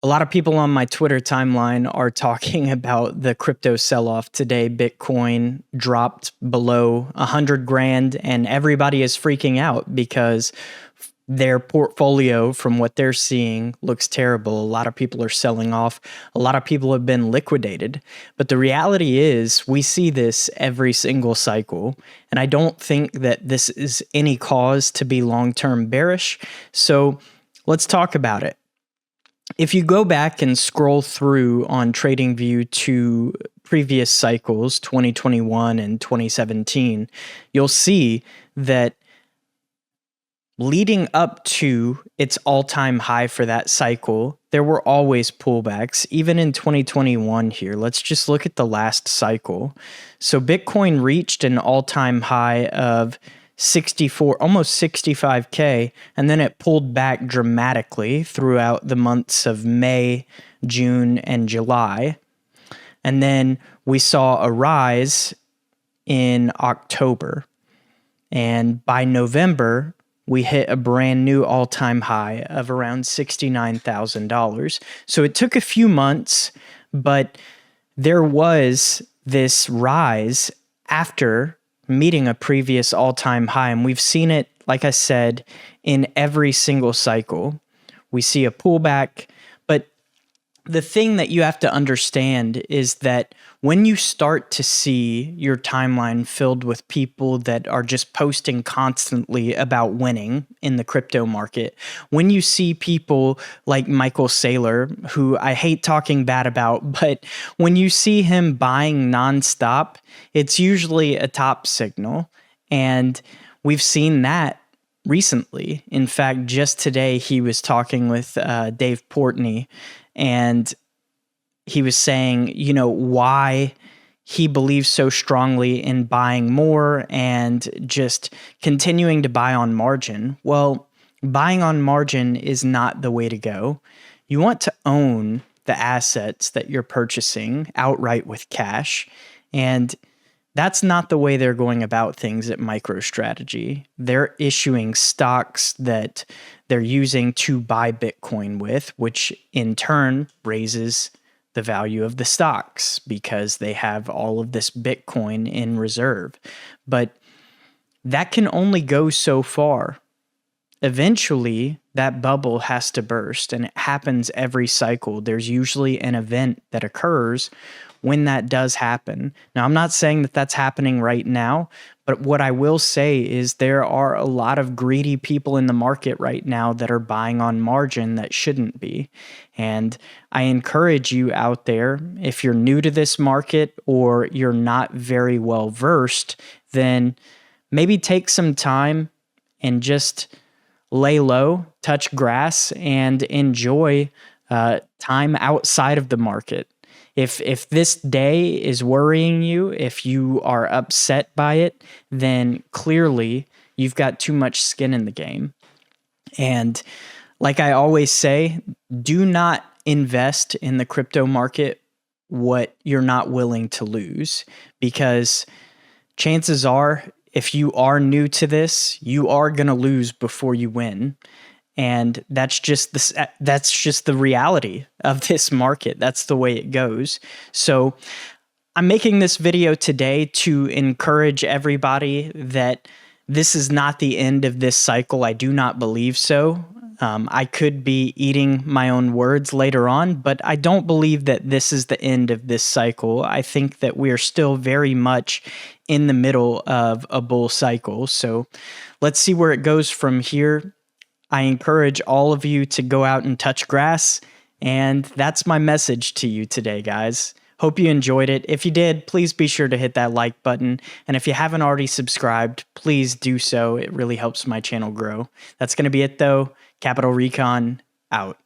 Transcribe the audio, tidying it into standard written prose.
A lot of people on my Twitter timeline are talking about the crypto sell-off today. Bitcoin dropped below 100 grand and everybody is freaking out because their portfolio, from what they're seeing, looks terrible. A lot of people are selling off. A lot of people have been liquidated. But the reality is we see this every single cycle. And I don't think that this is any cause to be long-term bearish. So let's talk about it. If you go back and scroll through on TradingView to previous cycles, 2021 and 2017, you'll see that leading up to its all-time high for that cycle, there were always pullbacks, even in 2021 here. Let's just look at the last cycle. So Bitcoin reached an all-time high of 64, almost 65K, and then it pulled back dramatically throughout the months of May, June, and July. And then we saw a rise in October. And by November, we hit a brand new all-time high of around $69,000. So it took a few months, but there was this rise after meeting a previous all-time high. And we've seen it, like I said, in every single cycle. We see a pullback, but the thing that you have to understand is that when you start to see your timeline filled with people that are just posting constantly about winning in the crypto market, when you see people like Michael Saylor, who I hate talking bad about, but when you see him buying nonstop, it's usually a top signal. And we've seen that recently. In fact, just today he was talking with Dave Portnoy, and he was saying, you know, why he believes so strongly in buying more and just continuing to buy on margin. Well, buying on margin is not the way to go. You want to own the assets that you're purchasing outright with cash, and that's not the way they're going about things at MicroStrategy. They're issuing stocks that they're using to buy Bitcoin with, which in turn raises the value of the stocks because they have all of this Bitcoin in reserve. But that can only go so far. Eventually, that bubble has to burst, and it happens every cycle. There's usually an event that occurs when that does happen. Now, I'm not saying that that's happening right now, but what I will say is there are a lot of greedy people in the market right now that are buying on margin that shouldn't be. And I encourage you out there, if you're new to this market or you're not very well versed, then maybe take some time and just lay low, touch grass, and enjoy time outside of the market. If this day is worrying you, if you are upset by it, then clearly you've got too much skin in the game. And like I always say, do not invest in the crypto market what you're not willing to lose, because chances are, if you are new to this, you are going to lose before you win. And that's just the reality of this market. That's the way it goes. So I'm making this video today to encourage everybody that this is not the end of this cycle. I do not believe so. I could be eating my own words later on, but I don't believe that this is the end of this cycle. I think that we are still very much in the middle of a bull cycle. So let's see where it goes from here. I encourage all of you to go out and touch grass, and that's my message to you today, guys. Hope you enjoyed it. If you did, please be sure to hit that like button, and if you haven't already subscribed, please do so. It really helps my channel grow. That's going to be it, though. Capital Recon, out.